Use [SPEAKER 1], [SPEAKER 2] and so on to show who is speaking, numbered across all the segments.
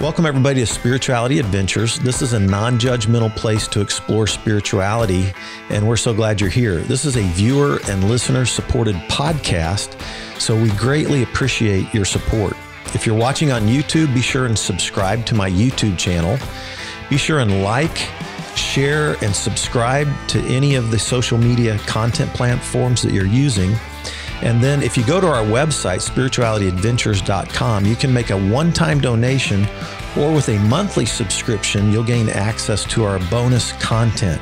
[SPEAKER 1] Welcome everybody to Spirituality Adventures. This is a non-judgmental place to explore spirituality, and we're so glad you're here. This is a viewer and listener supported podcast, so we greatly appreciate your support. If you're watching on YouTube, be sure and subscribe to my YouTube channel. Be sure and like, share, and subscribe to any of the social media content platforms that you're using. And then if you go to our website, spiritualityadventures.com, you can make a one-time donation, or with a monthly subscription, you'll gain access to our bonus content.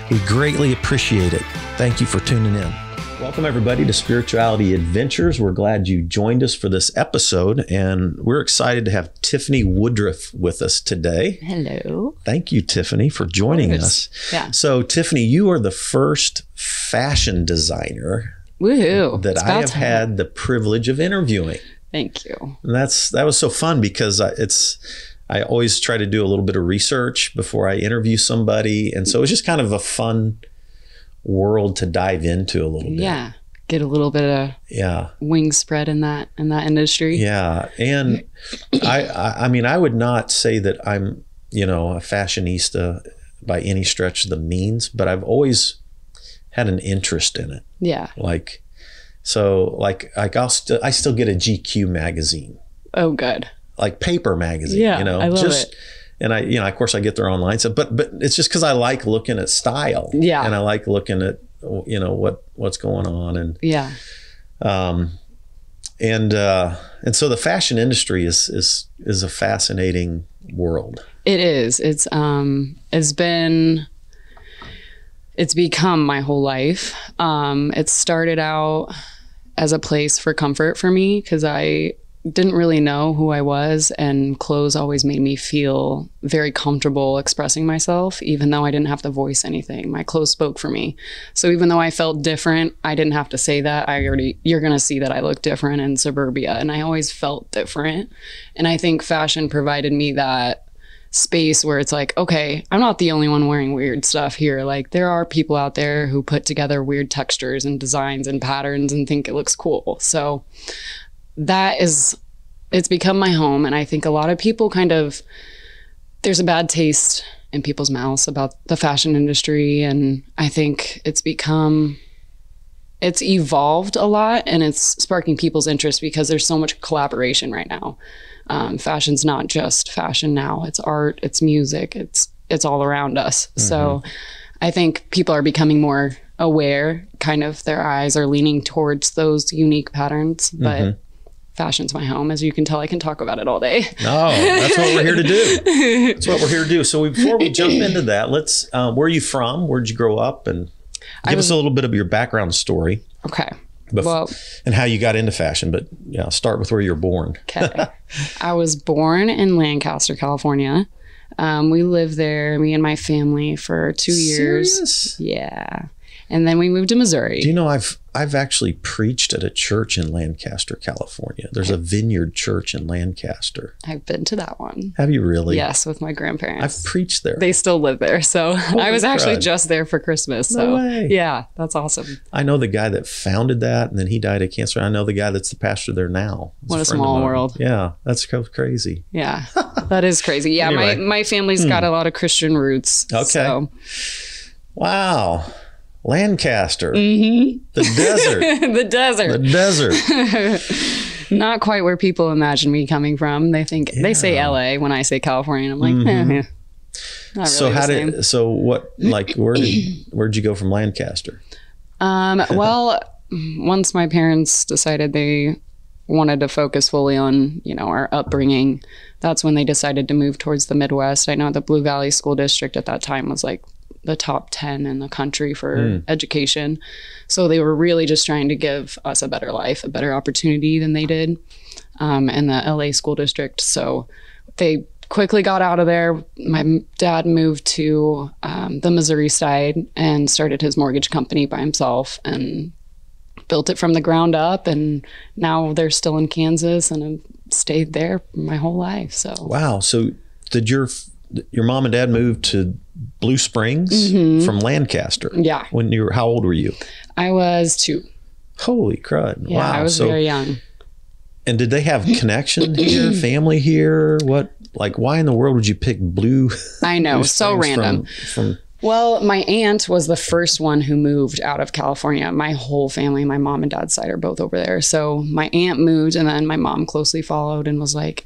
[SPEAKER 1] We greatly appreciate it. Thank you for tuning in. Welcome everybody to Spirituality Adventures. We're glad you joined us for this episode, and we're excited to have Tiffany Woodruff with us today.
[SPEAKER 2] Hello.
[SPEAKER 1] Thank you, Tiffany, for joining us.
[SPEAKER 2] Yeah.
[SPEAKER 1] So, Tiffany, you are the first fashion designer
[SPEAKER 2] Woohoo.
[SPEAKER 1] that I have had the privilege of interviewing.
[SPEAKER 2] Thank you.
[SPEAKER 1] And that was so fun because I always try to do a little bit of research before I interview somebody. And so it's just kind of a fun world to dive into a little bit.
[SPEAKER 2] Yeah. Get a little bit of wing spread in that industry.
[SPEAKER 1] Yeah. And I mean, I would not say that I'm, a fashionista by any stretch of the means, but I've always had an interest in it.
[SPEAKER 2] Yeah.
[SPEAKER 1] I still get a GQ magazine.
[SPEAKER 2] Oh, good.
[SPEAKER 1] Like paper magazine,
[SPEAKER 2] I love it.
[SPEAKER 1] And of course I get their online stuff, but it's just because I like looking at style.
[SPEAKER 2] Yeah.
[SPEAKER 1] And I like looking at, what's going on. And, and so the fashion industry is a fascinating world.
[SPEAKER 2] It is. It's become my whole life. It started out as a place for comfort for me because I didn't really know who I was, and clothes always made me feel very comfortable expressing myself, even though I didn't have to voice anything. My clothes spoke for me. So even though I felt different, I didn't have to say that. You're going to see that I look different in suburbia, and I always felt different. And I think fashion provided me that space where it's like, okay, I'm not the only one wearing weird stuff here. Like, there are people out there who put together weird textures and designs and patterns and think it looks cool. So it's become my home. And I think a lot of people there's a bad taste in people's mouths about the fashion industry. And I think it's evolved a lot, and it's sparking people's interest because there's so much collaboration right now. Fashion's not just fashion now. It's art, it's music, it's all around us. Mm-hmm. So I think people are becoming more aware, their eyes are leaning towards those unique patterns, but fashion's my home. As you can tell, I can talk about it all day.
[SPEAKER 1] No, that's what we're here to do. That's what we're here to do. So before we jump into that, let's, where are you from? Where'd you grow up? And give us a little bit of your background story.
[SPEAKER 2] Okay.
[SPEAKER 1] And how you got into fashion, but start with where you were born.
[SPEAKER 2] Okay. I was born in Lancaster, California. We lived there, me and my family, for 2 years.
[SPEAKER 1] Serious?
[SPEAKER 2] Yeah. And then we moved to Missouri.
[SPEAKER 1] Do you know, I've actually preached at a church in Lancaster, California. There's a Vineyard Church in Lancaster.
[SPEAKER 2] I've been to that one.
[SPEAKER 1] Have you really?
[SPEAKER 2] Yes, with my grandparents.
[SPEAKER 1] I've preached there.
[SPEAKER 2] They still live there. So I was actually just there for Christmas.
[SPEAKER 1] No way.
[SPEAKER 2] Yeah, that's awesome.
[SPEAKER 1] I know the guy that founded that, and then he died of cancer. I know the guy that's the pastor there now.
[SPEAKER 2] What a small world.
[SPEAKER 1] Yeah, that's crazy.
[SPEAKER 2] Yeah, that is crazy. Yeah, anyway. my family's got a lot of Christian roots.
[SPEAKER 1] Okay.
[SPEAKER 2] So.
[SPEAKER 1] Wow. Lancaster,
[SPEAKER 2] the
[SPEAKER 1] desert,
[SPEAKER 2] the desert, not quite where people imagine me coming from. They say LA when I say California. I'm like, not really
[SPEAKER 1] where'd you go from Lancaster?
[SPEAKER 2] Well, once my parents decided they wanted to focus fully on, our upbringing, that's when they decided to move towards the Midwest. I know the Blue Valley School District at that time was like the top 10 in the country for education. So they were really just trying to give us a better life, a better opportunity than they did in the LA school district. So they quickly got out of there. My dad moved to the Missouri side and started his mortgage company by himself and built it from the ground up. And now they're still in Kansas, and I've stayed there my whole life. So
[SPEAKER 1] wow. So did your mom and dad move to Blue Springs from Lancaster?
[SPEAKER 2] Yeah.
[SPEAKER 1] How old were you?
[SPEAKER 2] I was 2.
[SPEAKER 1] Holy crud.
[SPEAKER 2] Yeah,
[SPEAKER 1] wow.
[SPEAKER 2] I was very young.
[SPEAKER 1] And did they have connection here, family here? What? like, why in the world would you pick blue?
[SPEAKER 2] I know,
[SPEAKER 1] Blue
[SPEAKER 2] so
[SPEAKER 1] Springs
[SPEAKER 2] random. Well, my aunt was the first one who moved out of California. My whole family, my mom and dad's side, are both over there. So my aunt moved, and then my mom closely followed and was like,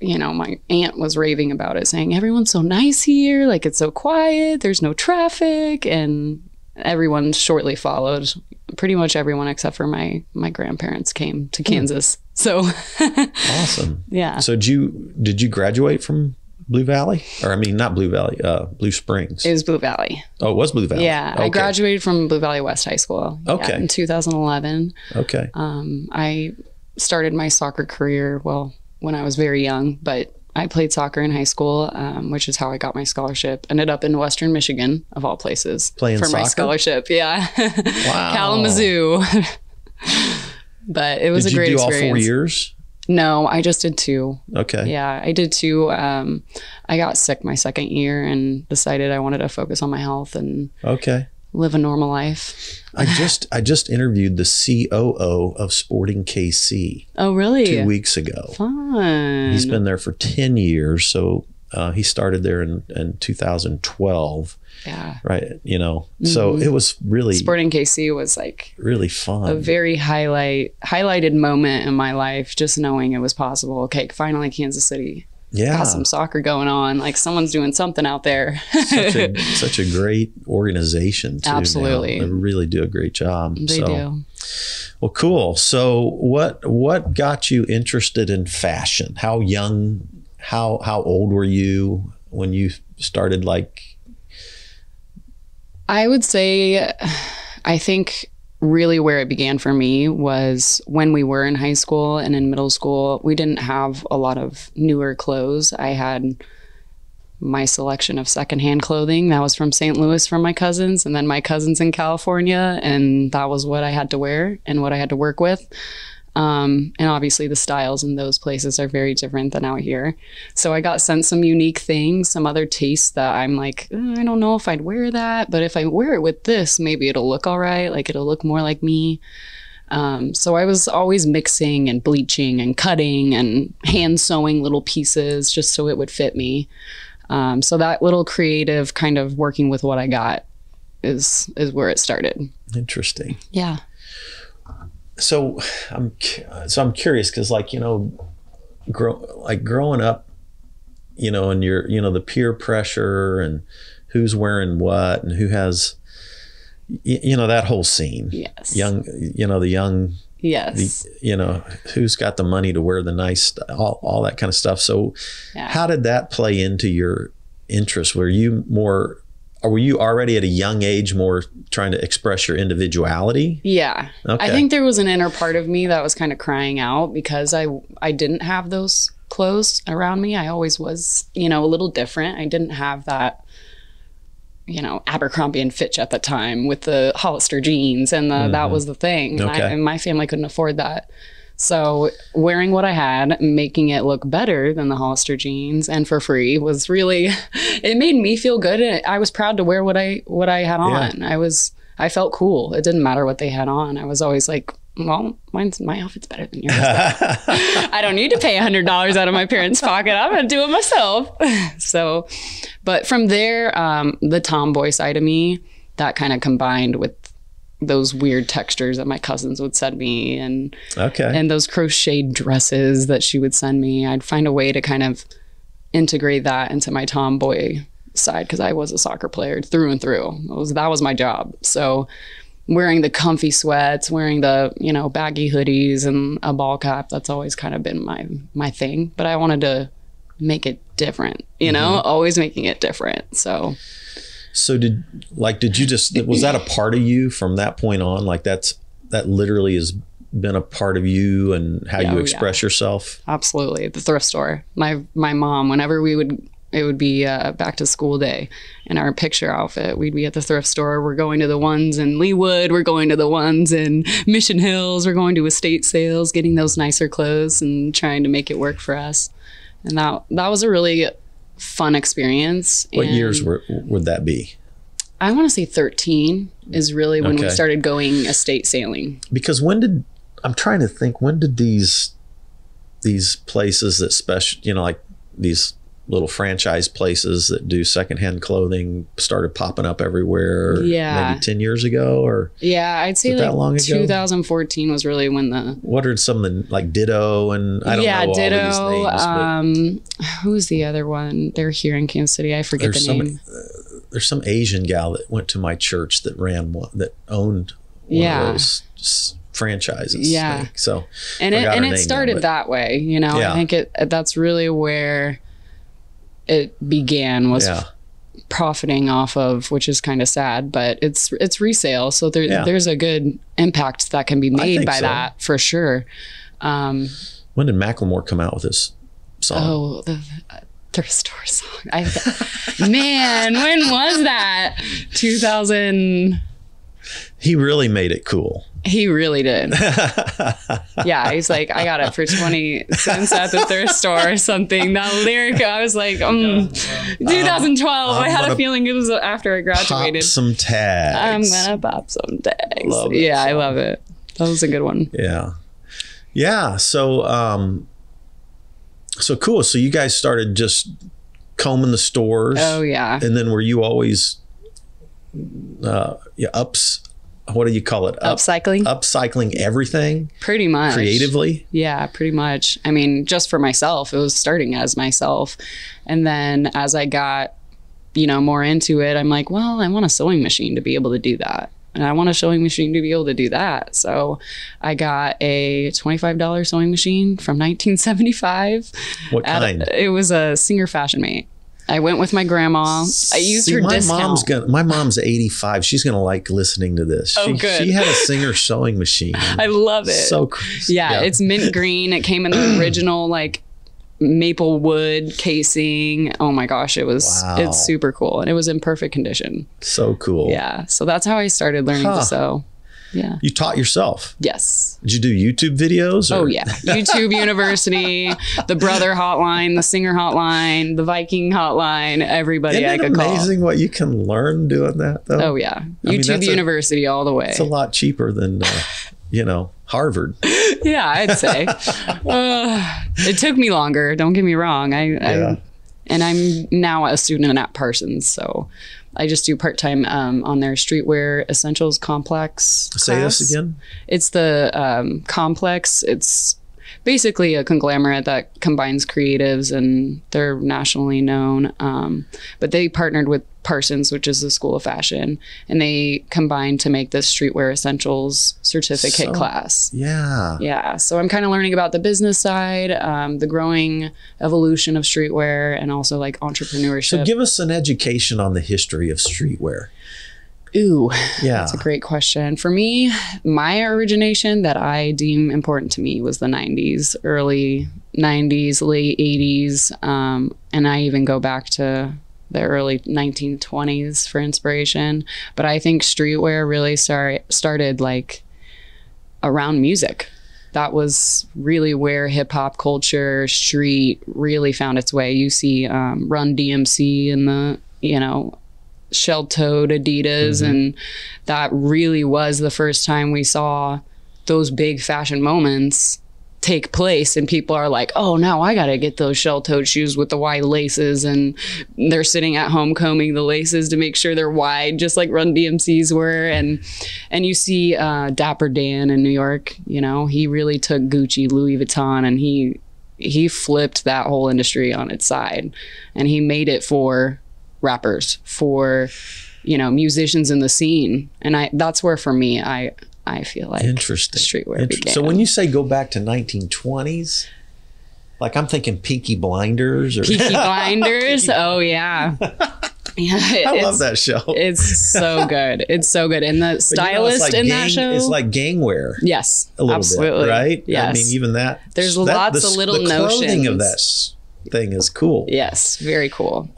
[SPEAKER 2] you know, my aunt was raving about it, saying, everyone's so nice here. Like, it's so quiet. There's no traffic. And everyone shortly followed. Pretty much everyone except for my grandparents came to Kansas. So
[SPEAKER 1] awesome.
[SPEAKER 2] Yeah.
[SPEAKER 1] So did you graduate from Blue Valley? Or I mean, not Blue Valley, Blue Springs.
[SPEAKER 2] It was Blue Valley.
[SPEAKER 1] Oh, it was Blue Valley.
[SPEAKER 2] Yeah. Okay. I graduated from Blue Valley West High School in 2011.
[SPEAKER 1] Okay.
[SPEAKER 2] I started my soccer career, well, when I was very young, but I played soccer in high school, which is how I got my scholarship. Ended up in Western Michigan, of all places,
[SPEAKER 1] playing
[SPEAKER 2] for
[SPEAKER 1] soccer?
[SPEAKER 2] My scholarship. Yeah.
[SPEAKER 1] Wow.
[SPEAKER 2] Kalamazoo. But it was a great experience. Did you do all 4 years? No, I just did 2.
[SPEAKER 1] Okay.
[SPEAKER 2] Yeah, I did 2. I got sick my second year and decided I wanted to focus on my health and live a normal life.
[SPEAKER 1] I just interviewed the COO of Sporting KC.
[SPEAKER 2] Oh, really?
[SPEAKER 1] 2 weeks ago.
[SPEAKER 2] Fun.
[SPEAKER 1] He's been there for 10 years. So he started there in 2012.
[SPEAKER 2] Yeah.
[SPEAKER 1] Right. You know, so it was really.
[SPEAKER 2] Sporting KC was like
[SPEAKER 1] really fun.
[SPEAKER 2] A very highlighted moment in my life, just knowing it was possible. Okay, finally Kansas City.
[SPEAKER 1] Yeah.
[SPEAKER 2] Got some soccer going on. Like someone's doing something out there.
[SPEAKER 1] such a great organization too.
[SPEAKER 2] Absolutely.
[SPEAKER 1] Now. They really do a great job.
[SPEAKER 2] They do.
[SPEAKER 1] Well, cool. So what got you interested in fashion? How young, how old were you when you started, like?
[SPEAKER 2] I would say, I think really where it began for me was when we were in high school and in middle school. We didn't have a lot of newer clothes. I had my selection of secondhand clothing that was from St. Louis from my cousins, and then my cousins in California, and that was what I had to wear and what I had to work with. And obviously the styles in those places are very different than out here. So I got sent some unique things, some other tastes that I'm like, I don't know if I'd wear that, but if I wear it with this, maybe it'll look all right. Like it'll look more like me. So I was always mixing and bleaching and cutting and hand sewing little pieces just so it would fit me. So that little creative kind of working with what I got is where it started.
[SPEAKER 1] Interesting.
[SPEAKER 2] Yeah.
[SPEAKER 1] So I'm curious because, like, you know, growing up, you know, and the peer pressure and who's wearing what and who has, you know, that whole scene.
[SPEAKER 2] Yes.
[SPEAKER 1] Yes. Who's got the money to wear the nice stuff, all that kind of stuff. So how did that play into your interest? Were you already at a young age more trying to express your individuality?
[SPEAKER 2] Yeah.
[SPEAKER 1] Okay.
[SPEAKER 2] I think there was an inner part of me that was kind of crying out because I didn't have those clothes around me. I always was, a little different. I didn't have that, Abercrombie and Fitch at the time with the Hollister jeans and that was the thing.
[SPEAKER 1] Okay.
[SPEAKER 2] And my family couldn't afford that. So wearing what I had, making it look better than the Hollister jeans and for free was really, it made me feel good. And I was proud to wear what I had on. I felt cool. It didn't matter what they had on. I was always like, well, my outfit's better than yours. I don't need to pay $100 out of my parents' pocket. I'm going to do it myself. So, but from there, the tomboy side of me, that kind of combined with those weird textures that my cousins would send me and those crocheted dresses that she would send me. I'd find a way to kind of integrate that into my tomboy side because I was a soccer player through and through. That was my job. So wearing the comfy sweats, wearing the, baggy hoodies and a ball cap, that's always kind of been my thing. But I wanted to make it different, always making it different. So
[SPEAKER 1] did you just, was that a part of you from that point on? Like that literally has been a part of you and how you express yourself?
[SPEAKER 2] Absolutely. The thrift store. My mom, whenever it would be back to school day in our picture outfit, we'd be at the thrift store. We're going to the ones in Leawood. We're going to the ones in Mission Hills. We're going to estate sales, getting those nicer clothes and trying to make it work for us. And that was a really fun experience.
[SPEAKER 1] What years would that be?
[SPEAKER 2] I want to say 13 is really when we started going estate sailing.
[SPEAKER 1] Because I'm trying to think, when did these places that like these little franchise places that do secondhand clothing started popping up everywhere.
[SPEAKER 2] Yeah.
[SPEAKER 1] Maybe 10 years ago, or
[SPEAKER 2] yeah, I'd say like
[SPEAKER 1] that long ago?
[SPEAKER 2] 2014 was really when the.
[SPEAKER 1] What are some of the, like Ditto and I don't know
[SPEAKER 2] Ditto.
[SPEAKER 1] all these names.
[SPEAKER 2] Who's the other one? They're here in Kansas City. I forget the name.
[SPEAKER 1] There's some Asian gal that went to my church that ran one, that owned one of those franchises.
[SPEAKER 2] Yeah.
[SPEAKER 1] So
[SPEAKER 2] and it started that way, you know.
[SPEAKER 1] Yeah.
[SPEAKER 2] I think that's really where it began, was profiting off of, which is kind of sad, but it's resale, so there's a good impact that can be made by that, for sure. When
[SPEAKER 1] did Macklemore come out with this song?
[SPEAKER 2] Oh, the thrift store song. Man, when was that? 2000.
[SPEAKER 1] He really made it cool.
[SPEAKER 2] He really did. Yeah, he's like, I got it for 20 cents at the thrift store or something. That lyric, I was like, 2012. I had a feeling it was after I graduated.
[SPEAKER 1] Pop some tags.
[SPEAKER 2] I'm gonna pop some tags.
[SPEAKER 1] Love it.
[SPEAKER 2] Yeah, I love it. That was a good one.
[SPEAKER 1] Yeah. Yeah. So, so cool. So you guys started just combing the stores.
[SPEAKER 2] Oh yeah.
[SPEAKER 1] And then were you always, what do you call it? Upcycling everything?
[SPEAKER 2] Pretty much.
[SPEAKER 1] Creatively?
[SPEAKER 2] Yeah, pretty much. I mean, just for myself, it was starting as myself. And then as I got, more into it, I'm like, well, I want a sewing machine to be able to do that. And I want a sewing machine to be able to do that. So I got a $25 sewing machine from 1975.
[SPEAKER 1] What kind?
[SPEAKER 2] It was a Singer Fashion Mate. I went with my grandma. I used her discount.
[SPEAKER 1] My mom's 85. She's going to like listening to this.
[SPEAKER 2] Good.
[SPEAKER 1] She had a Singer sewing machine.
[SPEAKER 2] I love it.
[SPEAKER 1] So crazy.
[SPEAKER 2] Yeah, it's mint green. It came in the original like maple wood casing. Oh my gosh, it's super cool. And it was in perfect condition.
[SPEAKER 1] So cool.
[SPEAKER 2] Yeah. So that's how I started learning to sew. Yeah.
[SPEAKER 1] You taught yourself?
[SPEAKER 2] Yes.
[SPEAKER 1] Did you do YouTube videos?
[SPEAKER 2] Oh yeah. YouTube University, the Brother Hotline, the Singer Hotline, the Viking Hotline, everybody I could call.
[SPEAKER 1] Amazing what you can learn doing that though.
[SPEAKER 2] Oh yeah. YouTube University all the way.
[SPEAKER 1] It's a lot cheaper than, Harvard.
[SPEAKER 2] Yeah, I'd say. It took me longer. Don't get me wrong. And I'm now a student at Parsons, so I just do part-time on their Streetwear Essentials Complex class.
[SPEAKER 1] Say this again?
[SPEAKER 2] It's the complex. It's basically a conglomerate that combines creatives, and they're nationally known. But they partnered with Parsons, which is the School of Fashion, and they combined to make this Streetwear Essentials certificate class.
[SPEAKER 1] Yeah.
[SPEAKER 2] Yeah. So I'm kind of learning about the business side, the growing evolution of streetwear, and also like entrepreneurship.
[SPEAKER 1] So give us an education on the history of streetwear.
[SPEAKER 2] Ooh,
[SPEAKER 1] yeah.
[SPEAKER 2] That's a great question. For me, my origination that I deem important to me was the 90s, early 90s, late 80s. And I even go back to the early 1920s for inspiration. But I think streetwear really started like around music. That was really where hip hop culture, street really found its way. You see Run DMC and the, shell-toed Adidas, and that really was the first time we saw those big fashion moments take place, and people are like, oh, now I gotta get those shell-toed shoes with the wide laces, and they're sitting at home combing the laces to make sure they're wide, just like Run DMC's were. And you see Dapper Dan in New York, he really took Gucci, Louis Vuitton, and he flipped that whole industry on its side, and he made it for rappers, for musicians in the scene. And that's where for me I feel like streetwear began.
[SPEAKER 1] So when you say go back to 1920s, like I'm thinking Peaky Blinders or
[SPEAKER 2] Peaky Blinders. Oh yeah. Yeah,
[SPEAKER 1] I love that show.
[SPEAKER 2] It's so good. It's so good. And the stylist in that show,
[SPEAKER 1] it's like gang wear.
[SPEAKER 2] Yes,
[SPEAKER 1] a little
[SPEAKER 2] absolutely.
[SPEAKER 1] bit, right?
[SPEAKER 2] Yes.
[SPEAKER 1] I mean, even that.
[SPEAKER 2] There's lots of little notions.
[SPEAKER 1] The clothing of that thing is cool.
[SPEAKER 2] Yes, very cool.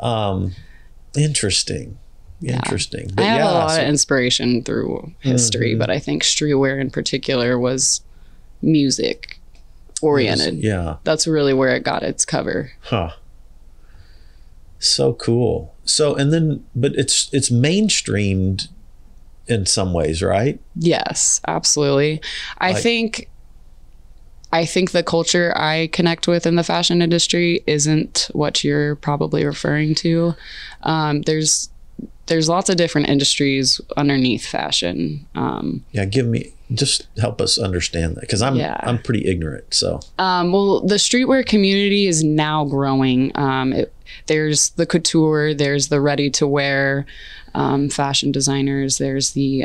[SPEAKER 1] Interesting. But
[SPEAKER 2] I have a lot of inspiration through history, but I think streetwear in particular was music oriented.
[SPEAKER 1] Yeah.
[SPEAKER 2] That's really where it got its cover.
[SPEAKER 1] Huh. So cool. So, and then, but it's mainstreamed in some ways, right?
[SPEAKER 2] Yes, absolutely. I think I think the culture I connect with in the fashion industry isn't what you're probably referring to. There's lots of different industries underneath fashion.
[SPEAKER 1] Just help us understand that, because I'm pretty ignorant. So,
[SPEAKER 2] well, the streetwear community is now growing. There's the couture, there's the ready to wear fashion designers, there's the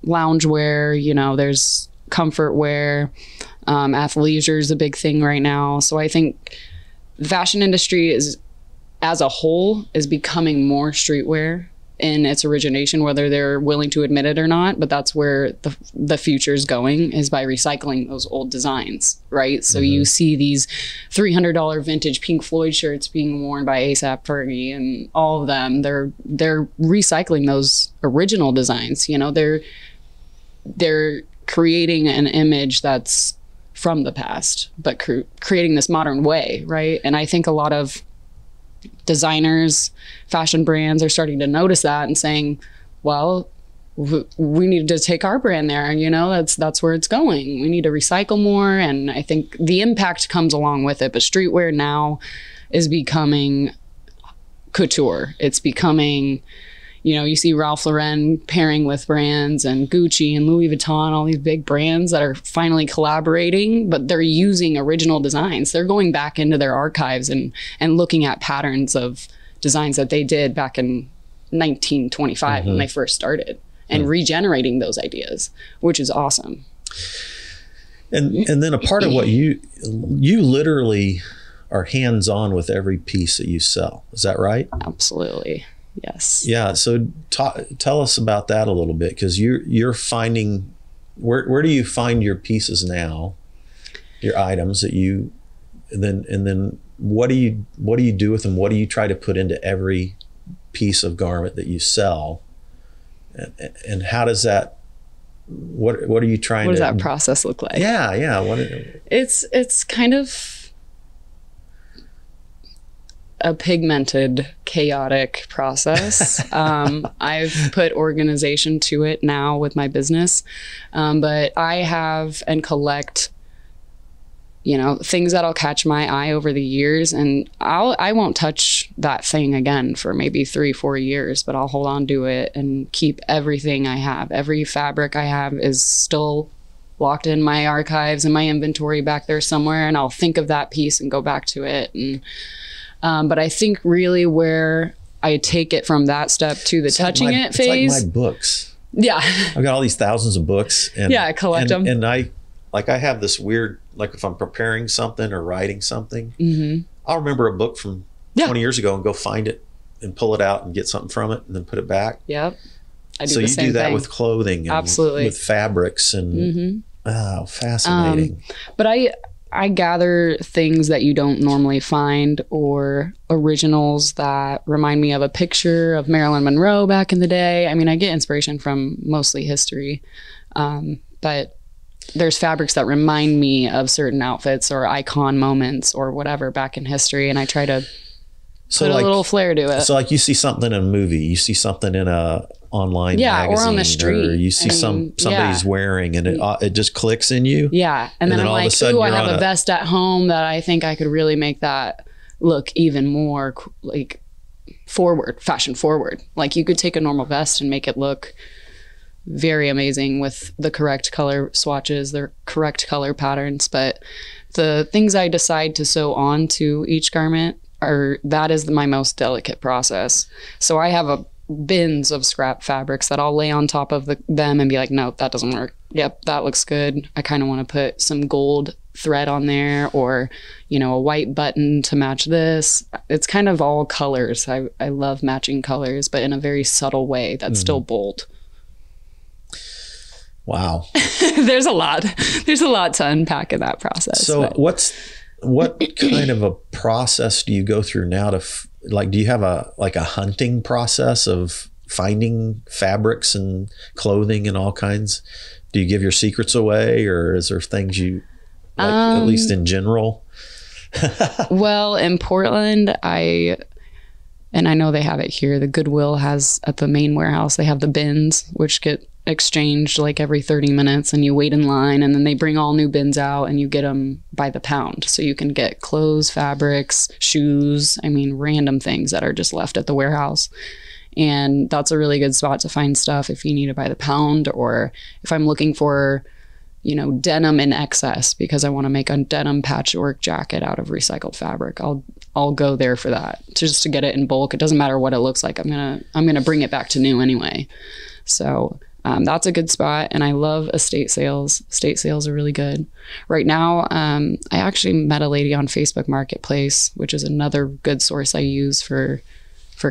[SPEAKER 2] loungewear, there's comfort wear. Athleisure is a big thing right now. So I think the fashion industry as a whole is becoming more streetwear in its origination, whether they're willing to admit it or not. But that's where the future is going, is by recycling those old designs, right? So you see these $300 vintage Pink Floyd shirts being worn by A$AP Fergie and all of them. They're recycling those original designs. They're creating an image that's from the past, but creating this modern way, right? And I think a lot of designers, fashion brands are starting to notice that and saying, well, we need to take our brand there. That's where it's going. We need to recycle more. And I think the impact comes along with it. But streetwear now is becoming couture. It's becoming, you see Ralph Lauren pairing with brands, and Gucci and Louis Vuitton, all these big brands that are finally collaborating, but they're using original designs. They're going back into their archives and looking at patterns of designs that they did back in 1925 when they first started, and regenerating those ideas, which is awesome.
[SPEAKER 1] And then a part of what you literally are hands-on with every piece that you sell. Is that right?
[SPEAKER 2] Absolutely. Yes.
[SPEAKER 1] Yeah. So tell us about that a little bit, because you're finding, where do you find your pieces now, your items that you, and then what do you do with them? What do you try to put into every piece of garment that you sell? And how does that, what are you trying to?
[SPEAKER 2] What does that process look like?
[SPEAKER 1] Yeah.
[SPEAKER 2] It's kind of a pigmented, chaotic process. I've put organization to it now with my business. But I have and collect, things that'll catch my eye over the years, and I won't touch that thing again for maybe 3-4 years, but I'll hold on to it and keep everything I have. Every fabric I have is still locked in my archives and my inventory back there somewhere, and I'll think of that piece and go back to it. And but I think really where I take it from that step to the touching it phase.
[SPEAKER 1] It's like my books.
[SPEAKER 2] Yeah.
[SPEAKER 1] I've got all these thousands of books. And,
[SPEAKER 2] I collect them.
[SPEAKER 1] And I have this weird, like if I'm preparing something or writing something, I'll remember a book from 20 years ago and go find it and pull it out and get something from it and then put it back.
[SPEAKER 2] Yep. I do
[SPEAKER 1] so
[SPEAKER 2] the
[SPEAKER 1] you
[SPEAKER 2] same
[SPEAKER 1] do that
[SPEAKER 2] thing.
[SPEAKER 1] with clothing and
[SPEAKER 2] absolutely
[SPEAKER 1] with fabrics and fascinating.
[SPEAKER 2] But I gather things that you don't normally find, or originals that remind me of a picture of Marilyn Monroe back in the day. I mean, I get inspiration from mostly history, but there's fabrics that remind me of certain outfits or icon moments or whatever back in history, and I try to put a little flair to it.
[SPEAKER 1] So like you see something in a movie, you see something in a online magazine,
[SPEAKER 2] or on the street,
[SPEAKER 1] or you see somebody's wearing, and it just clicks in you.
[SPEAKER 2] Yeah, and then I'm like, ooh, I have a vest at home that I think I could really make that look even more like fashion forward. Like you could take a normal vest and make it look very amazing with the correct color swatches, the correct color patterns. But the things I decide to sew on to each garment that is my most delicate process. So I have bins of scrap fabrics that I'll lay on top of them and be like, nope, that doesn't work. Yep, that looks good. I kind of want to put some gold thread on there, or a white button to match this. It's kind of all colors. I love matching colors, but in a very subtle way that's still bold.
[SPEAKER 1] Wow.
[SPEAKER 2] There's a lot to unpack in that process.
[SPEAKER 1] So what kind of a process do you go through now to do you have a hunting process of finding fabrics and clothing and all kinds? Do you give your secrets away, or is there things you like, at least in general?
[SPEAKER 2] Well, in Portland, and I know they have it here, the Goodwill has at the main warehouse, they have the bins, which get exchanged like every 30 minutes, and you wait in line, and then they bring all new bins out and you get them by the pound. So you can get clothes, fabrics, shoes, random things that are just left at the warehouse. And that's a really good spot to find stuff if you need it by the pound, or if I'm looking for, denim in excess because I want to make a denim patchwork jacket out of recycled fabric. I'll go there for that, just to get it in bulk. It doesn't matter what it looks like. I'm gonna bring it back to new anyway. So that's a good spot. And I love estate sales. Estate sales are really good. Right now, I actually met a lady on Facebook Marketplace, which is another good source I use for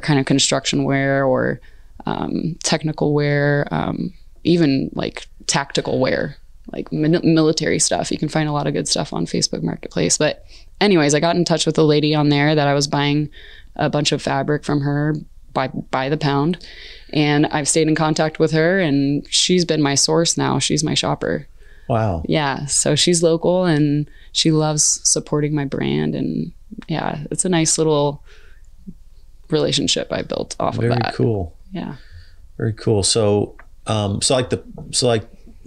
[SPEAKER 2] kind of construction wear or technical wear, even like tactical wear, like military stuff. You can find a lot of good stuff on Facebook Marketplace. But anyways, I got in touch with a lady on there that I was buying a bunch of fabric from her by the pound. And I've stayed in contact with her, and she's been my source now. She's my shopper.
[SPEAKER 1] Wow.
[SPEAKER 2] Yeah. So she's local and she loves supporting my brand. And yeah, it's a nice little relationship I built off of that.
[SPEAKER 1] Very cool.
[SPEAKER 2] Yeah.
[SPEAKER 1] Very cool. So,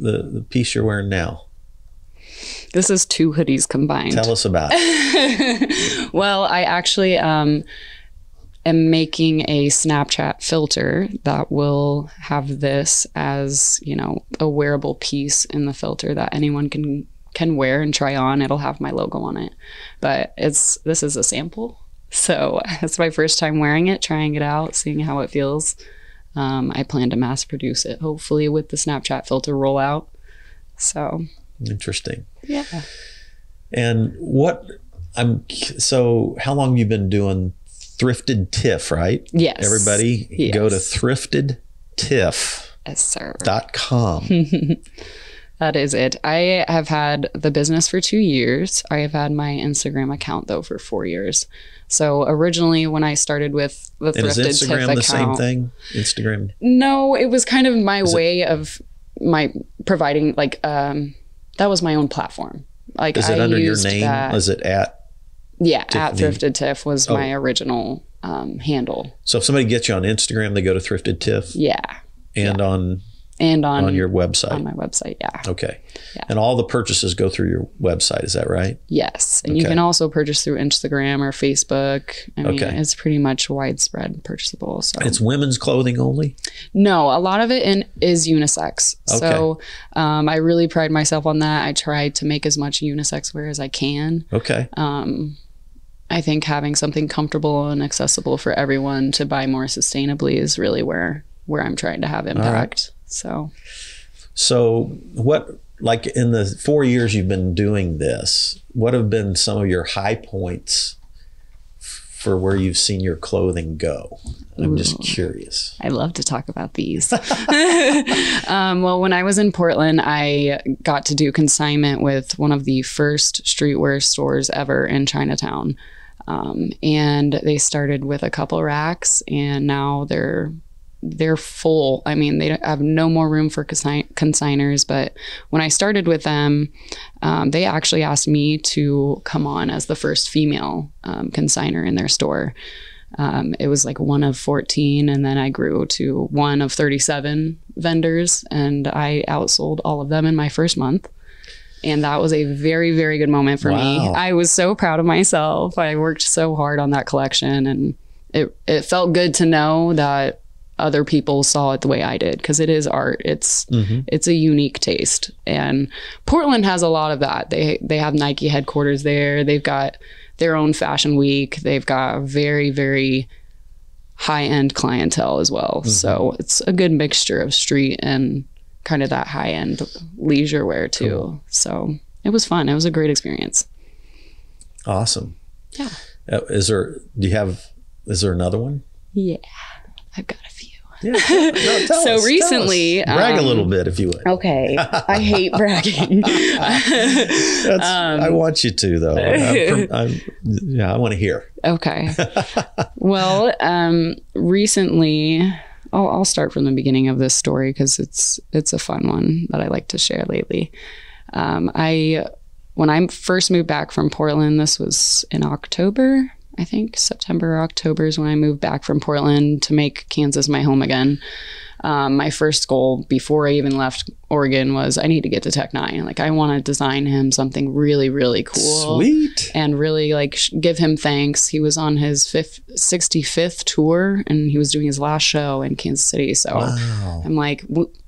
[SPEAKER 1] the piece you're wearing now.
[SPEAKER 2] This is 2 hoodies combined.
[SPEAKER 1] Tell us about it.
[SPEAKER 2] Well, I actually am making a Snapchat filter that will have this as, a wearable piece in the filter that anyone can wear and try on. It'll have my logo on it. But this is a sample. So it's my first time wearing it, trying it out, seeing how it feels. I plan to mass produce it, hopefully, with the Snapchat filter rollout. So
[SPEAKER 1] interesting.
[SPEAKER 2] Yeah.
[SPEAKER 1] And how long have you been doing Thrifted Tiff, right?
[SPEAKER 2] Yes.
[SPEAKER 1] Everybody go to thriftedtiff.com.
[SPEAKER 2] Yes, sir. That is it. I have had the business for 2 years. I have had my Instagram account, though, for 4 years. So originally when I started with the Thrifted Tiff account. Is Instagram the same thing? Instagram? No, it was kind of my way of my providing, that was my own platform. Like,
[SPEAKER 1] is it under your name? Is it at?
[SPEAKER 2] Yeah, Tiffany? At Thrifted Tiff was my original handle.
[SPEAKER 1] So if somebody gets you on Instagram, they go to Thrifted Tiff?
[SPEAKER 2] Yeah.
[SPEAKER 1] And on your website? On
[SPEAKER 2] my website, yeah.
[SPEAKER 1] Okay. Yeah. And all the purchases go through your website, is that right?
[SPEAKER 2] Yes. And you can also purchase through Instagram or Facebook. It's pretty much widespread purchasable. So
[SPEAKER 1] it's women's clothing only?
[SPEAKER 2] No, a lot of it is unisex. Okay. So I really pride myself on that. I try to make as much unisex wear as I can. Okay. I think having something comfortable and accessible for everyone to buy more sustainably is really where I'm trying to have impact. So
[SPEAKER 1] what, like in the 4 years you've been doing this, what have been some of your high points for where you've seen your clothing go? I'm just curious.
[SPEAKER 2] I love to talk about these. Well, when I was in Portland, I got to do consignment with one of the first streetwear stores ever in Chinatown. And they started with a couple racks, and now they're full. They have no more room for consigners. But when I started with them, they actually asked me to come on as the first female consigner in their store. It was like one of 14, and then I grew to one of 37 vendors, and I outsold all of them in my first month. And that was a very, very good moment for me. I was so proud of myself. I worked so hard on that collection, and it felt good to know that other people saw it the way I did, because it is art. It's a unique taste, and Portland has a lot of that. They have Nike headquarters there. They've got their own fashion week. They've got very, very high-end clientele as well. So it's a good mixture of street and kind of that high-end leisure wear too. Cool. So it was fun. It was a great experience.
[SPEAKER 1] Awesome.
[SPEAKER 2] Yeah.
[SPEAKER 1] Is there another one?
[SPEAKER 2] Yeah, I've got a few.
[SPEAKER 1] Yeah, no, tell us,
[SPEAKER 2] recently,
[SPEAKER 1] brag a little bit if you would.
[SPEAKER 2] Okay, I hate bragging.
[SPEAKER 1] I want you to, though. I want to hear.
[SPEAKER 2] Okay. Well, recently, I'll start from the beginning of this story because it's a fun one that I like to share lately. When I first moved back from Portland, this was in October. I think September or October is when I moved back from Portland to make Kansas my home again. My first goal before I even left Oregon was I need to get to Tech 9. Like, I want to design him something really, really cool.
[SPEAKER 1] Sweet. And
[SPEAKER 2] really like give him thanks. He was on his 65th tour and he was doing his last show in Kansas City. So wow.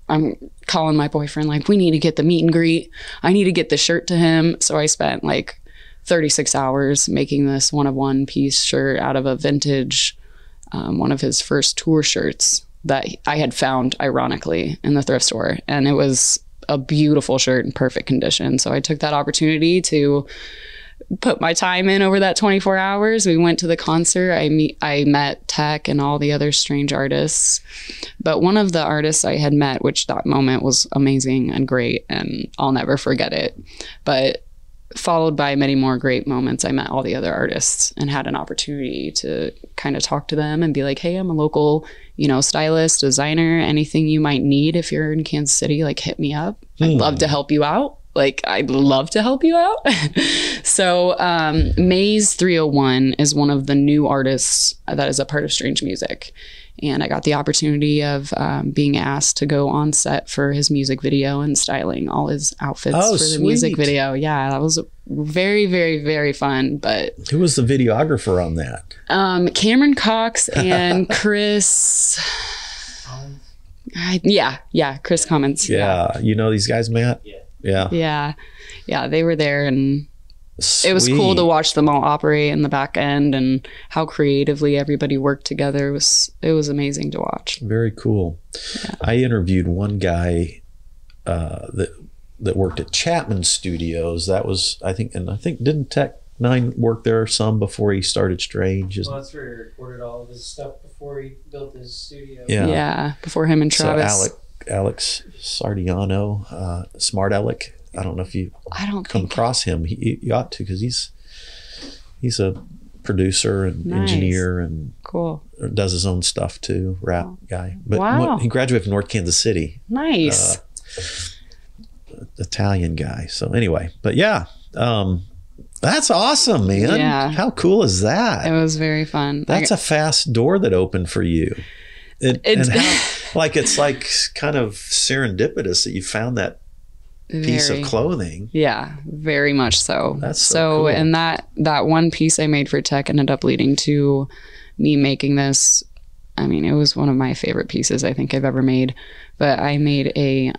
[SPEAKER 2] I'm calling my boyfriend, like, we need to get the meet and greet. I need to get the shirt to him. So I spent like 36 hours making this one piece shirt out of a vintage, one of his first tour shirts that I had found ironically in the thrift store. And it was a beautiful shirt in perfect condition. So I took that opportunity to put my time in over that 24 hours. We went to the concert. I met Tech and all the other strange artists. But one of the artists I had met, which that moment was amazing and great, and I'll never forget it. But followed by many more great moments, I met all the other artists and had an opportunity to kind of talk to them and be like, hey, I'm a local, stylist, designer, anything you might need if you're in Kansas City, like, hit me up. I'd love to help you out. So Maze 301 is one of the new artists that is a part of Strange Music. And I got the opportunity of being asked to go on set for his music video and styling all his outfits for the music video. Yeah, that was very, very, very fun. But
[SPEAKER 1] who was the videographer on that?
[SPEAKER 2] Cameron Cox and Chris. Chris Commons.
[SPEAKER 1] Yeah. You know these guys, Matt?
[SPEAKER 2] Yeah, they were there, and it was cool to watch them all operate in the back end and how creatively everybody worked together. It was amazing to watch.
[SPEAKER 1] Very cool. Yeah. I interviewed one guy that worked at Chapman Studios. That was, I think didn't Tech 9 work there some before he started Strange?
[SPEAKER 3] Well, that's where he recorded all of his stuff before he built his studio.
[SPEAKER 2] Yeah, before him and Travis.
[SPEAKER 1] So Alex Sardiano, Smart Alec. I don't know if you come across him. You ought to, because he's a producer and engineer and
[SPEAKER 2] cool.
[SPEAKER 1] Does his own stuff too. Rap guy. But he graduated from North Kansas City.
[SPEAKER 2] Nice.
[SPEAKER 1] Italian guy. So anyway, but yeah, that's awesome, man.
[SPEAKER 2] Yeah.
[SPEAKER 1] How cool is that?
[SPEAKER 2] It was very fun.
[SPEAKER 1] That's a fast door that opened for you. It's like kind of serendipitous that you found that piece of clothing.
[SPEAKER 2] Yeah, very much so.
[SPEAKER 1] That's so cool.
[SPEAKER 2] And that one piece I made for Tech ended up leading to me making this. I mean, it was one of my favorite pieces I think I've ever made. But I made a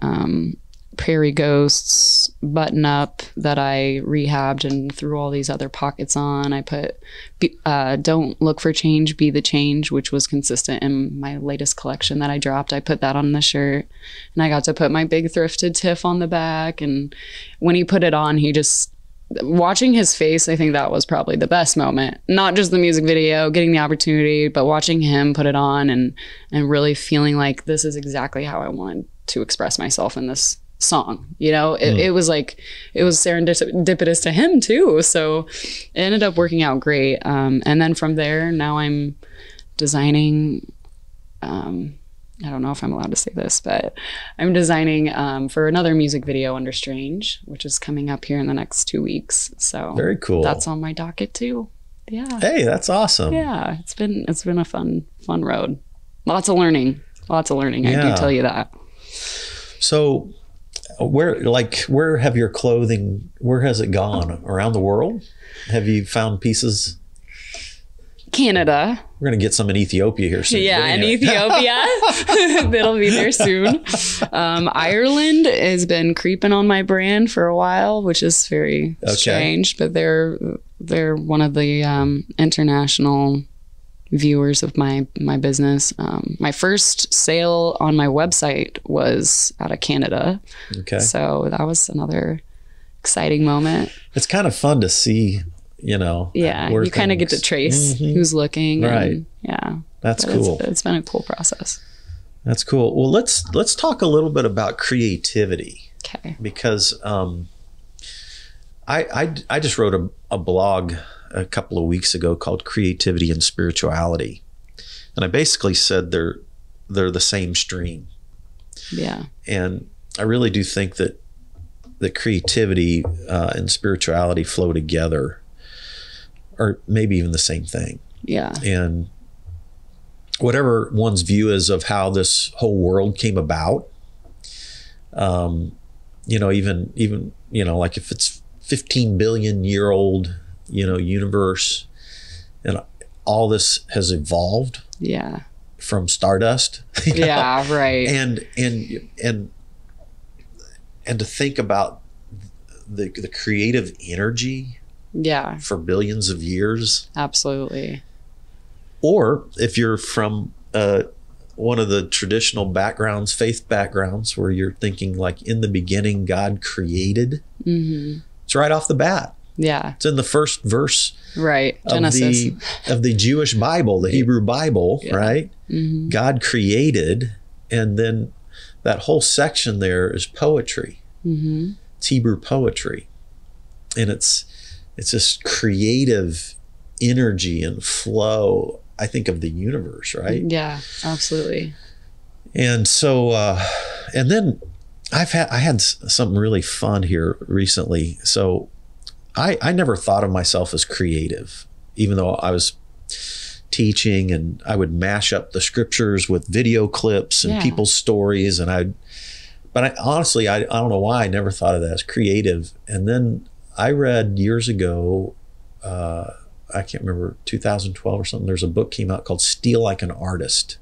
[SPEAKER 2] Prairie Ghosts button up that I rehabbed and threw all these other pockets on. I put don't look for change, be the change, which was consistent in my latest collection that I dropped. I put that on the shirt, and I got to put my big thrifted tiff on the back. And when he put it on, he just, watching his face, I think that was probably the best moment. Not just the music video, getting the opportunity, but watching him put it on and really feeling like this is exactly how I wanted to express myself in this song. It was like, it was serendipitous to him too, so it ended up working out great. And then from there, now I'm designing, I don't know if I'm allowed to say this, but I'm designing for another music video under Strange, which is coming up here in the next 2 weeks. So
[SPEAKER 1] very cool.
[SPEAKER 2] That's on my docket too. Yeah.
[SPEAKER 1] Hey, that's awesome.
[SPEAKER 2] Yeah, it's been a fun road. Lots of learning. I do tell you that.
[SPEAKER 1] So where have your clothing, where has it gone? Around the world? Have you found pieces?
[SPEAKER 2] Canada.
[SPEAKER 1] We're going to get some in Ethiopia here soon.
[SPEAKER 2] Yeah, in Ethiopia. That'll be there soon. Ireland has been creeping on my brand for a while, which is very strange, but they're one of the international viewers of my business. My first sale on my website was out of Canada. Okay. So that was another exciting moment.
[SPEAKER 1] It's kind of fun to see,
[SPEAKER 2] Yeah, you kind of get to trace who's looking.
[SPEAKER 1] Right. That's cool.
[SPEAKER 2] It's been a cool process.
[SPEAKER 1] That's cool. Well, let's talk a little bit about creativity.
[SPEAKER 2] Okay.
[SPEAKER 1] Because I just wrote a blog a couple of weeks ago called Creativity and Spirituality. And I basically said they're the same stream.
[SPEAKER 2] Yeah.
[SPEAKER 1] And I really do think that creativity and spirituality flow together. are maybe even the same thing.
[SPEAKER 2] Yeah.
[SPEAKER 1] And whatever one's view is of how this whole world came about, you know, even, you know, like if it's 15 billion year old, you know, universe, and all this has evolved.
[SPEAKER 2] Yeah.
[SPEAKER 1] From stardust. You know?
[SPEAKER 2] Yeah. Right.
[SPEAKER 1] And to think about the creative energy.
[SPEAKER 2] Yeah.
[SPEAKER 1] For billions of years.
[SPEAKER 2] Absolutely.
[SPEAKER 1] Or if you're from one of the traditional backgrounds, faith backgrounds, where you're thinking like in the beginning, God created. Mm-hmm. It's right off the bat.
[SPEAKER 2] Yeah.
[SPEAKER 1] It's in the first verse.
[SPEAKER 2] Right. Genesis.
[SPEAKER 1] Of the Jewish Bible, the Hebrew Bible, yeah. Right?
[SPEAKER 2] Mm-hmm.
[SPEAKER 1] God created. And then that whole section there is poetry. Mm-hmm. It's Hebrew poetry. And it's this creative energy and flow, I think, of the universe, right?
[SPEAKER 2] Yeah, absolutely.
[SPEAKER 1] And so, and then I had something really fun here recently. So I never thought of myself as creative, even though I was teaching and I would mash up the scriptures with video clips and people's stories. But honestly, I don't know why I never thought of that as creative. And then I read years ago, I can't remember, 2012 or something, there's a book came out called Steal Like an Artist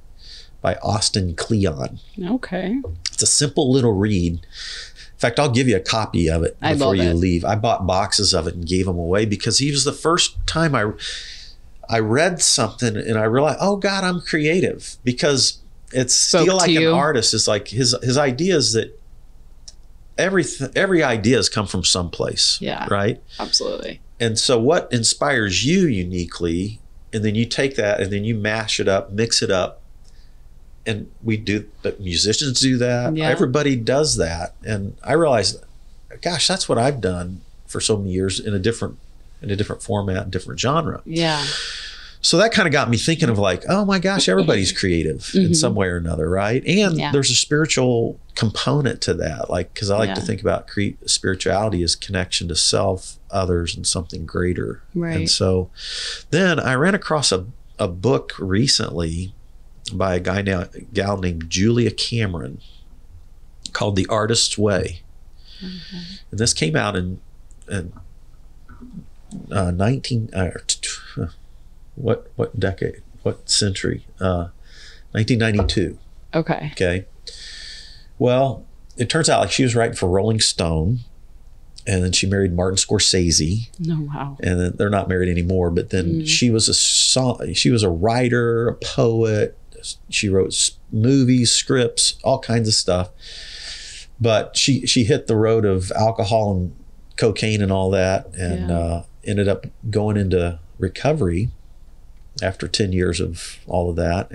[SPEAKER 1] by Austin Kleon.
[SPEAKER 2] Okay. It's
[SPEAKER 1] a simple little read. In fact, I'll give you a copy of it before you leave. I bought boxes of it and gave them away because he was the first time I read something and I realized, oh God, I'm creative, because it's Steal Like an Artist. It's like his idea is that every idea has come from someplace. Yeah. Right?
[SPEAKER 2] Absolutely.
[SPEAKER 1] And so what inspires you uniquely, and then you take that and then you mash it up, mix it up, and musicians do that. Yeah. Everybody does that. And I realized, gosh, that's what I've done for so many years in a different format, different genre.
[SPEAKER 2] Yeah.
[SPEAKER 1] So that kind of got me thinking of like, oh my gosh, everybody's creative in some way or another, right? And there's a spiritual component to that, like, because I like to think about spirituality as connection to self, others, and something greater.
[SPEAKER 2] Right.
[SPEAKER 1] And so then I ran across a book recently by a gal named Julia Cameron called The Artist's Way. Okay. And this came out in what decade, what century? 1992.
[SPEAKER 2] Okay.
[SPEAKER 1] Okay. Well, it turns out like she was writing for Rolling Stone, and then she married Martin Scorsese.
[SPEAKER 2] Oh, wow.
[SPEAKER 1] And then they're not married anymore, but then she was a writer, a poet. She wrote movies, scripts, all kinds of stuff. But she hit the road of alcohol and cocaine and all that, and ended up going into recovery after 10 years of all of that.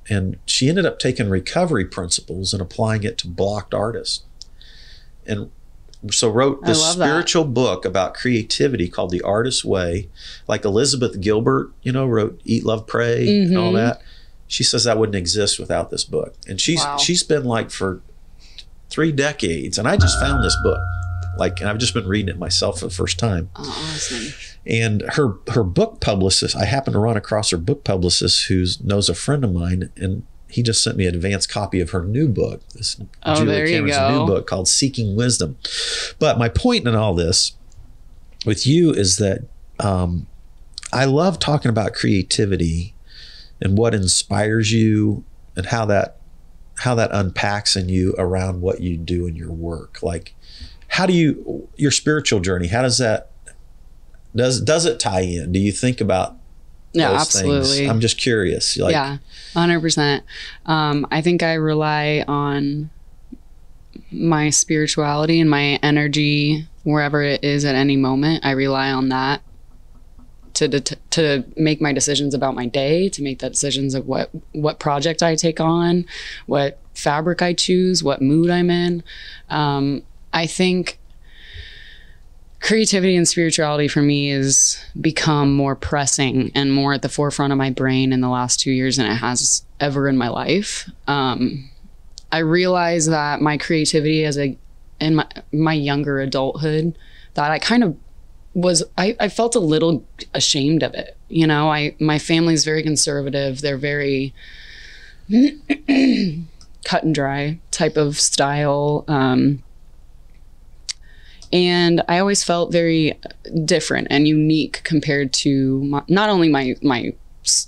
[SPEAKER 1] And she ended up taking recovery principles and applying it to blocked artists. And so wrote this spiritual book about creativity called The Artist's Way. Like Elizabeth Gilbert, wrote Eat, Love, Pray and all that. She says that wouldn't exist without this book. And she's been like for 3 decades. And I just found this book. And I've just been reading it myself for the first time.
[SPEAKER 2] Oh, awesome.
[SPEAKER 1] And her book publicist, I happened to run across her book publicist who knows a friend of mine, and he just sent me an advanced copy of her new book, Julia Cameron's new book called Seeking Wisdom. But my point in all this with you is that I love talking about creativity and what inspires you and how that unpacks in you around what you do in your work. Like, how do your spiritual journey, how does that, does it tie in? Do you think about those
[SPEAKER 2] absolutely
[SPEAKER 1] things? I'm just curious.
[SPEAKER 2] 100%. I think I rely on my spirituality and my energy wherever it is at any moment. I rely on that to make my decisions about my day, to make the decisions of what project I take on, what fabric I choose, what mood I'm in. I think creativity and spirituality for me has become more pressing and more at the forefront of my brain in the last 2 years than it has ever in my life. I realize that my creativity in my younger adulthood, that I kind of I felt a little ashamed of it. You know, my family's very conservative. They're very cut and dry type of style. And I always felt very different and unique compared to not only my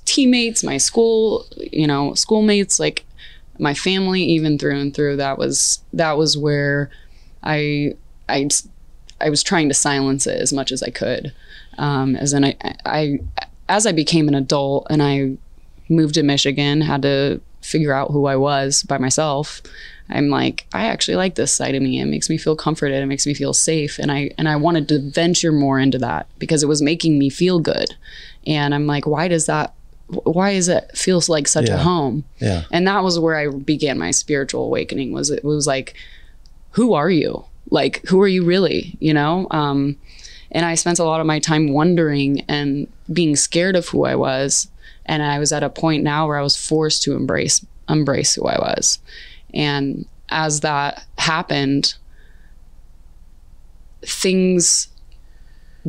[SPEAKER 2] teammates, my school, you know, schoolmates, like my family, even through and through. That was where I was trying to silence it as much as I could. As I became an adult and I moved to Michigan, had to figure out who I was by myself. I'm like, I actually like this side of me. It makes me feel comforted. It makes me feel safe. And I wanted to venture more into that because it was making me feel good. And I'm like, why is it feels like such a home? Yeah. And that was where I began my spiritual awakening. It was like, who are you? Like, who are you really? You know? And I spent a lot of my time wondering and being scared of who I was. And I was at a point now where I was forced to embrace who I was. And as that happened, things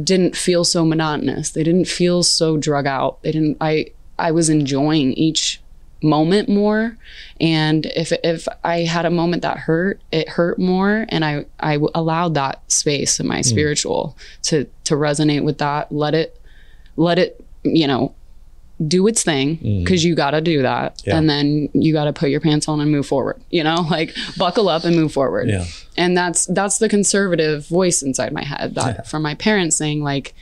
[SPEAKER 2] didn't feel so monotonous. They didn't feel so drug out. I was enjoying each moment more. And if I had a moment that hurt, it hurt more. And I allowed that space in my spiritual to resonate with that. Let it, you know, do its thing, because you got to do that. Yeah. And then you got to put your pants on and move forward, you know, like buckle up and move forward. Yeah. And that's the conservative voice inside my head from my parents saying like,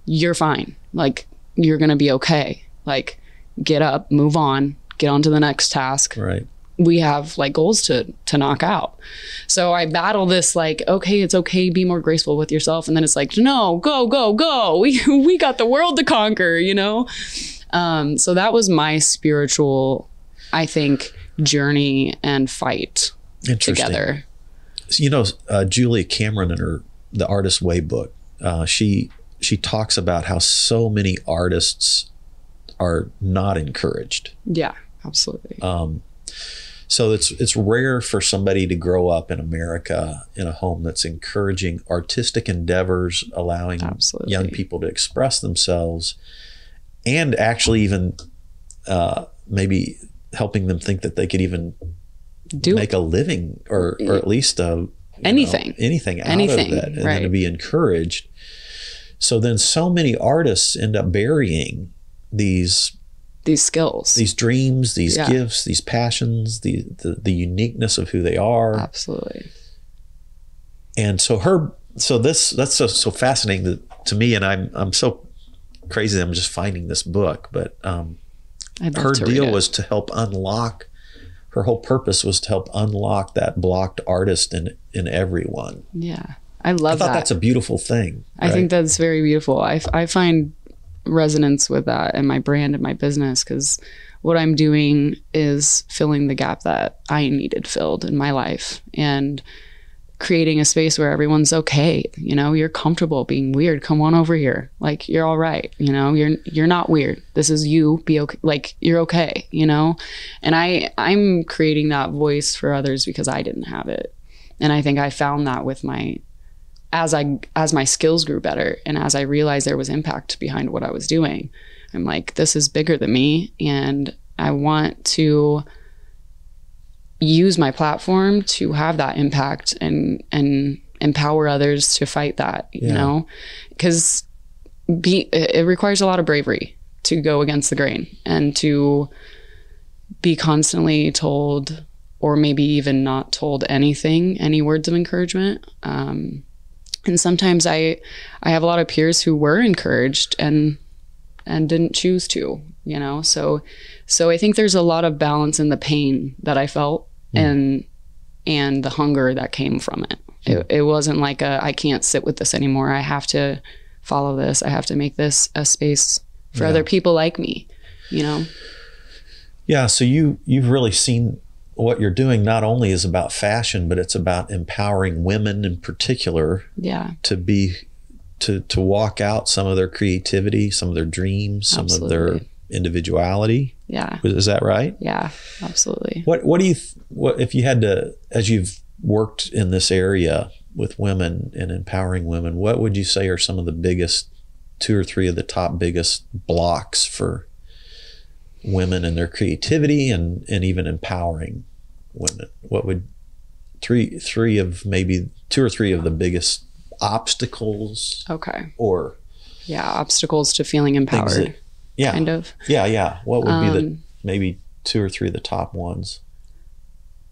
[SPEAKER 2] you're fine. Like, you're going to be okay. Like, get up, move on, get on to the next task. Right. We have like goals to knock out. So I battle this like, okay, it's okay. Be more graceful with yourself. And then it's like, no, go. We got the world to conquer, you know? So that was my spiritual, I think, journey and fight together.
[SPEAKER 1] You know, Julia Cameron in The Artist's Way book, she talks about how so many artists are not encouraged.
[SPEAKER 2] Yeah, absolutely.
[SPEAKER 1] So it's rare for somebody to grow up in America in a home that's encouraging artistic endeavors, allowing young people to express themselves, and actually even maybe helping them think that they could even make a living or at least anything out of it, and then to be encouraged. So then so many artists end up burying these
[SPEAKER 2] skills,
[SPEAKER 1] these dreams, these gifts, these passions, the uniqueness of who they are.
[SPEAKER 2] Absolutely.
[SPEAKER 1] And so that's so fascinating to me, and I'm so crazy that I'm just finding this book, but her deal was to help unlock, her whole purpose was to help unlock that blocked artist in everyone.
[SPEAKER 2] Yeah. I thought
[SPEAKER 1] that's a beautiful thing.
[SPEAKER 2] I think that's very beautiful. I find resonance with that in my brand and my business, because what I'm doing is filling the gap that I needed filled in my life, and creating a space where everyone's okay. You know, you're comfortable being weird. Come on over here. Like, you're all right. You know, you're not weird. This is you. Be okay. Like, you're okay, you know? And I'm creating that voice for others because I didn't have it. And I think I found that with as my skills grew better, and as I realized there was impact behind what I was doing, I'm like, this is bigger than me. And I want to use my platform to have that impact and empower others to fight that, you know, because it requires a lot of bravery to go against the grain and to be constantly told, or maybe even not told any words of encouragement. And sometimes I have a lot of peers who were encouraged and didn't choose to, you know? So I think there's a lot of balance in the pain that I felt and the hunger that came from it. It wasn't like I can't sit with this anymore. I have to follow this. I have to make this a space for other people like me, you know?
[SPEAKER 1] Yeah. So you've really seen what you're doing not only is about fashion, but it's about empowering women in particular to walk out some of their creativity, some of their dreams, some of their individuality.
[SPEAKER 2] Yeah.
[SPEAKER 1] Is that right?
[SPEAKER 2] Yeah, absolutely.
[SPEAKER 1] What if you had to, as you've worked in this area, women and empowering women, what would you say are some of the biggest, 2 or 3 of the top biggest blocks for women and their creativity and even empowering women? What would three of maybe 2 or 3 of the biggest obstacles?
[SPEAKER 2] Okay.
[SPEAKER 1] Or
[SPEAKER 2] obstacles to feeling empowered. Kind of.
[SPEAKER 1] Yeah. What would be the maybe 2 or 3 of the top ones?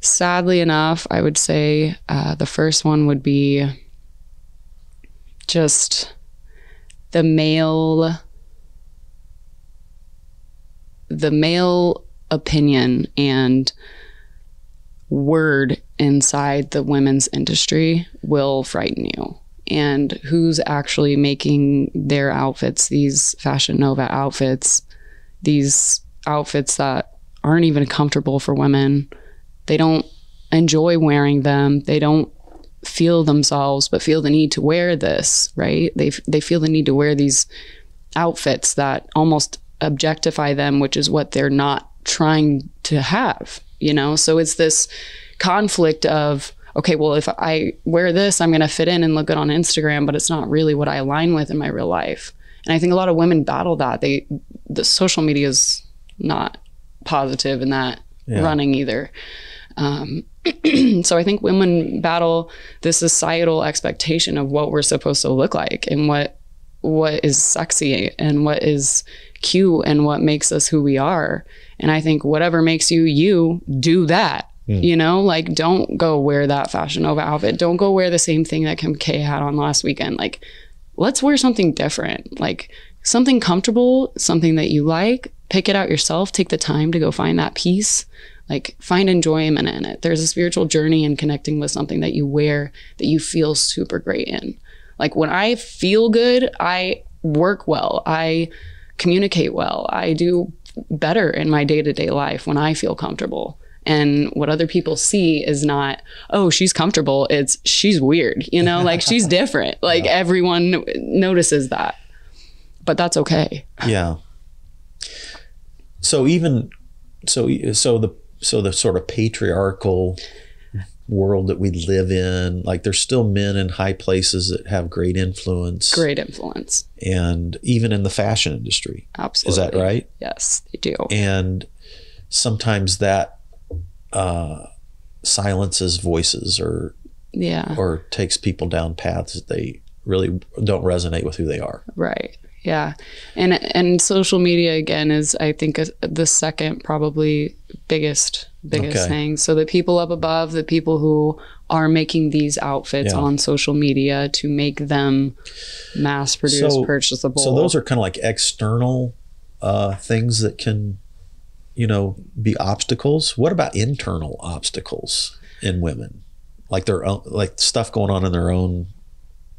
[SPEAKER 2] Sadly enough, I would say the first one would be just the male opinion and word inside the women's industry will frighten you. And who's actually making their outfits, these Fashion Nova outfits, these outfits that aren't even comfortable for women. They don't enjoy wearing them. They don't feel themselves, but feel the need to wear this, right? They feel the need to wear these outfits that almost objectify them, which is what they're not trying to have, you know? So it's this conflict of, okay, well, if I wear this, I'm going to fit in and look good on Instagram, but it's not really what I align with in my real life. And I think a lot of women battle that. The social media is not positive in that running either. So I think women battle this societal expectation of what we're supposed to look like and what is sexy and what is cute and what makes us who we are. And I think whatever makes you do that. You know, like, don't go wear that Fashion Nova outfit. Don't go wear the same thing that Kim K had on last weekend. Like, let's wear something different, like something comfortable, something that you like. Pick it out yourself. Take the time to go find that piece. Like, find enjoyment in it. There's a spiritual journey in connecting with something that you wear that you feel super great in. Like, when I feel good, I work well. I communicate well. I do better in my day-to-day life when I feel comfortable. And what other people see is not, oh, she's comfortable. It's, she's weird, you know, like, she's different. Like, everyone notices that, but that's okay. Yeah.
[SPEAKER 1] So the sort of patriarchal world that we live in, like, there's still men in high places that have great influence. And even in the fashion industry.
[SPEAKER 2] Absolutely.
[SPEAKER 1] Is that right?
[SPEAKER 2] Yes, they do.
[SPEAKER 1] And sometimes that silences voices or takes people down paths that they really don't resonate with who they are.
[SPEAKER 2] Right. Yeah. And social media, again, is, I think, the second probably biggest thing. So the people up above, the people who are making these outfits on social media to make them mass produced, purchasable.
[SPEAKER 1] So those are kind of like external things that can, you know, be obstacles. What about internal obstacles in women? Like their own, like stuff going on in their own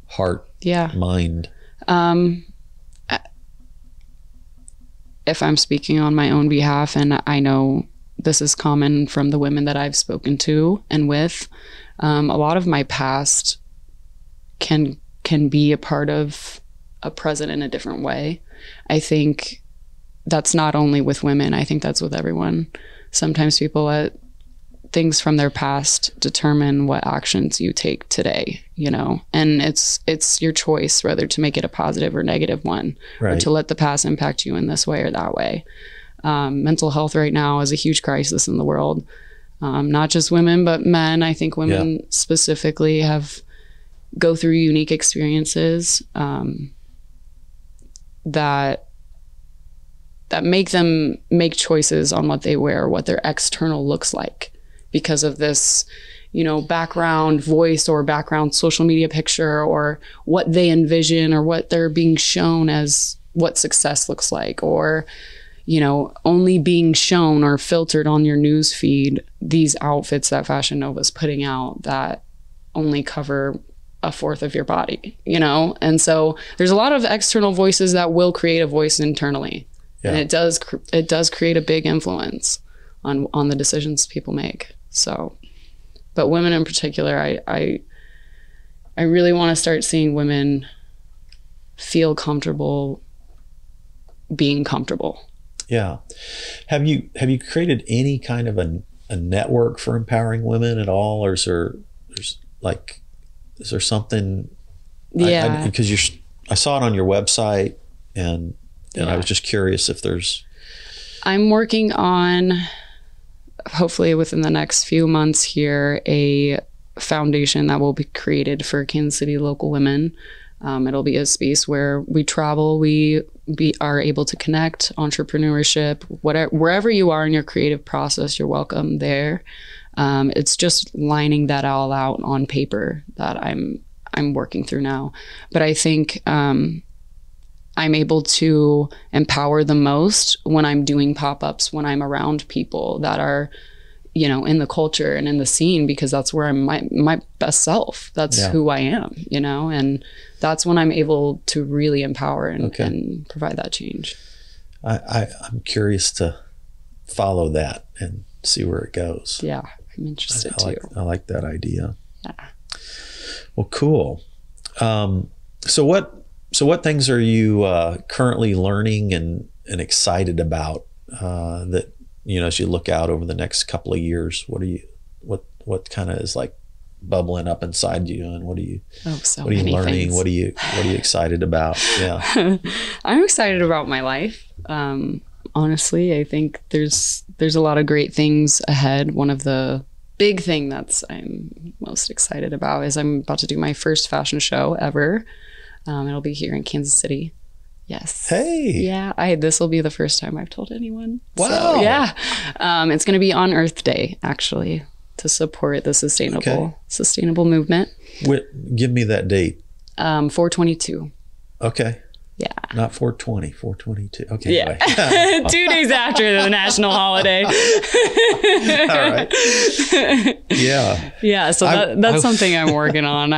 [SPEAKER 1] heart, mind. If
[SPEAKER 2] I'm speaking on my own behalf, and I know this is common from the women that I've spoken to and with, a lot of my past can be a part of a present in a different way. I think that's not only with women. I think that's with everyone. Sometimes people let things from their past determine what actions you take today, you know, and it's your choice whether to make it a positive or negative one, or to let the past impact you in this way or that way. Mental health right now is a huge crisis in the world. Not just women, but men. I think women specifically go through unique experiences that make them make choices on what they wear, what their external looks like, because of this, you know, background voice or background social media picture, or what they envision, or what they're being shown as what success looks like, or, you know, only being shown or filtered on your news feed these outfits that Fashion Nova is putting out that only cover a fourth of your body, you know? And so there's a lot of external voices that will create a voice internally. And it does create a big influence on the decisions people make. So, but women in particular, I really want to start seeing women feel comfortable being comfortable.
[SPEAKER 1] Yeah. Have you created any kind of a network for empowering women at all? Or there's like Is there something?
[SPEAKER 2] Yeah.
[SPEAKER 1] Because I saw it on your website, and I was just curious if there's.
[SPEAKER 2] I'm working on, hopefully within the next few months here, a foundation that will be created for Kansas City local women. It'll be a space where we travel, we are able to connect, entrepreneurship, wherever you are in your creative process, you're welcome there. It's just lining that all out on paper that I'm working through now. But I think I'm able to empower the most when I'm doing pop-ups, when I'm around people that are, you know, in the culture and in the scene, because that's where I'm my best self. That's who I am, you know, and that's when I'm able to really empower and provide that change.
[SPEAKER 1] I'm curious to follow that and see where it goes.
[SPEAKER 2] Yeah, I'm interested too.
[SPEAKER 1] I like that idea.
[SPEAKER 2] Yeah.
[SPEAKER 1] Well, cool. So what things are you currently learning and excited about that, you know, as you look out over the next couple of years? What kind of is like bubbling up inside you, and what are you learning? Things. What are you excited about? Yeah.
[SPEAKER 2] I'm excited about my life. Honestly, I think there's a lot of great things ahead. One of the big thing that's I'm most excited about is I'm about to do my first fashion show ever. It'll be here in Kansas City. Yes. Hey. Yeah. This will be the first time I've told anyone.
[SPEAKER 1] Wow.
[SPEAKER 2] So, yeah. It's going to be on Earth Day, actually, to support the sustainable movement.
[SPEAKER 1] Give me that date.
[SPEAKER 2] 4/22.
[SPEAKER 1] Okay.
[SPEAKER 2] Yeah.
[SPEAKER 1] Not 4/20, 4/22. Okay.
[SPEAKER 2] Yeah. Anyway. 2 days after the national holiday.
[SPEAKER 1] All right. Yeah.
[SPEAKER 2] Yeah. So that's something I'm working on.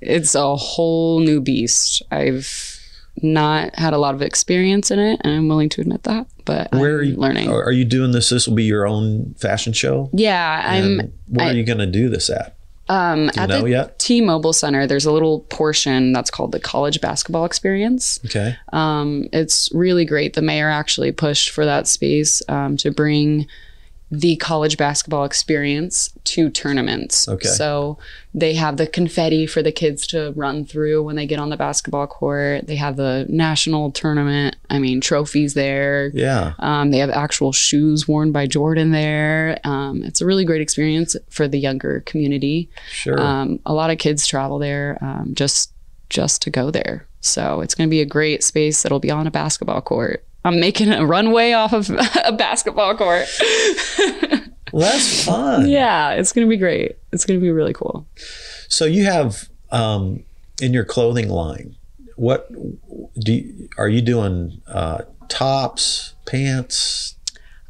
[SPEAKER 2] It's a whole new beast. I've not had a lot of experience in it, and I'm willing to admit that, but
[SPEAKER 1] where are you
[SPEAKER 2] learning?
[SPEAKER 1] Are you doing this? This will be your own fashion show?
[SPEAKER 2] Yeah.
[SPEAKER 1] Where are you going to do this at?
[SPEAKER 2] At the T-Mobile Center, there's a little portion that's called the College Basketball Experience.
[SPEAKER 1] Okay.
[SPEAKER 2] It's really great. The mayor actually pushed for that space to bring the college basketball experience to tournaments.
[SPEAKER 1] Okay.
[SPEAKER 2] So they have the confetti for the kids to run through when they get on the basketball court. They have the national tournament, trophies there.
[SPEAKER 1] Yeah.
[SPEAKER 2] They have actual shoes worn by Jordan there. It's a really great experience for the younger community.
[SPEAKER 1] Sure.
[SPEAKER 2] A lot of kids travel there just to go there. So it's going to be a great space that'll be on a basketball court. I'm making a runway off of a basketball court.
[SPEAKER 1] Well, that's fun.
[SPEAKER 2] Yeah, it's going to be great. It's going to be really cool.
[SPEAKER 1] So you have in your clothing line, are you doing tops, pants,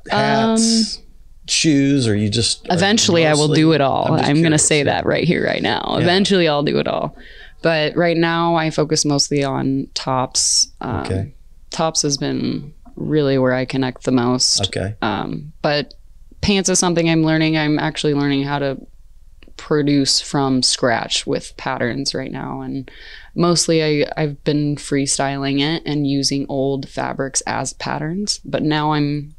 [SPEAKER 1] hats, shoes, or you just
[SPEAKER 2] eventually I will do it all. I'm going to say that right here, right now. Yeah. Eventually I'll do it all. But right now I focus mostly on tops.
[SPEAKER 1] Okay.
[SPEAKER 2] Tops has been really where I connect the most.
[SPEAKER 1] Okay.
[SPEAKER 2] But pants is something I'm learning. I'm actually learning how to produce from scratch with patterns right now. And mostly I've been freestyling it and using old fabrics as patterns. But now I'm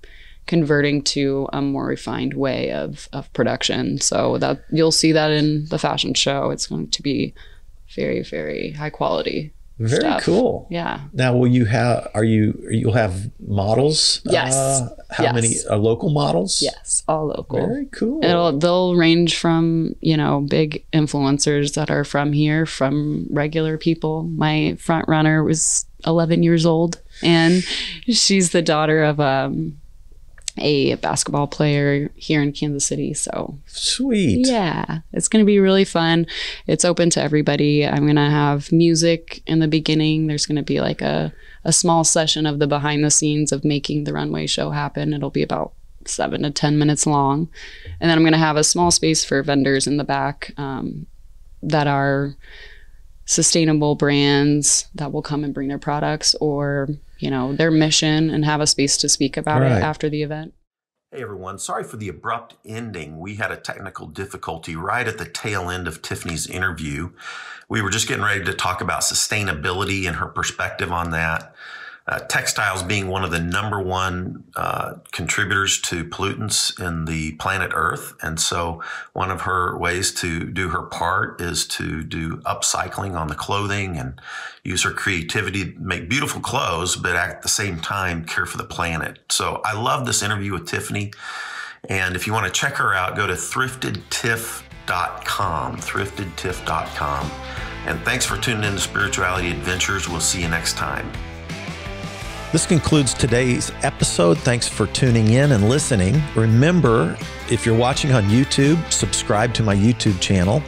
[SPEAKER 2] converting to a more refined way of production. So that you'll see that in the fashion show. It's going to be very, very high quality.
[SPEAKER 1] Very
[SPEAKER 2] stuff.
[SPEAKER 1] Cool.
[SPEAKER 2] Yeah.
[SPEAKER 1] Now, you'll have models?
[SPEAKER 2] Yes.
[SPEAKER 1] How many local models?
[SPEAKER 2] Yes, all local.
[SPEAKER 1] Very cool.
[SPEAKER 2] They'll range from, big influencers that are from here, from regular people. My front runner was 11 years old, and she's the daughter of a basketball player here in Kansas City. So
[SPEAKER 1] sweet.
[SPEAKER 2] Yeah, it's going to be really fun. It's open to everybody. I'm going to have music in the beginning. There's going to be like a small session of the behind the scenes of making the runway show happen. It'll be about 7 to 10 minutes long. And then I'm going to have a small space for vendors in the back that are sustainable brands that will come and bring their products or their mission, and have a space to speak about it after the event.
[SPEAKER 4] Hey everyone, sorry for the abrupt ending. We had a technical difficulty right at the tail end of Tiffany's interview. We were just getting ready to talk about sustainability and her perspective on that. textiles being one of the number one contributors to pollutants in the planet Earth. And so one of her ways to do her part is to do upcycling on the clothing and use her creativity to make beautiful clothes, but at the same time care for the planet. So I love this interview with Tiffany. And if you want to check her out, go to thriftedtiff.com, thriftedtiff.com. And thanks for tuning in to Spirituality Adventures. We'll see you next time.
[SPEAKER 1] This concludes today's episode. Thanks for tuning in and listening. Remember, if you're watching on YouTube, subscribe to my YouTube channel.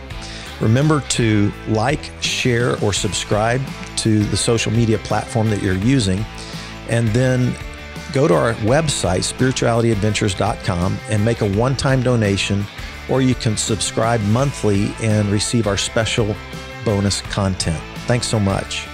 [SPEAKER 1] Remember to like, share, or subscribe to the social media platform that you're using. And then go to our website, spiritualityadventures.com, and make a one-time donation, or you can subscribe monthly and receive our special bonus content. Thanks so much.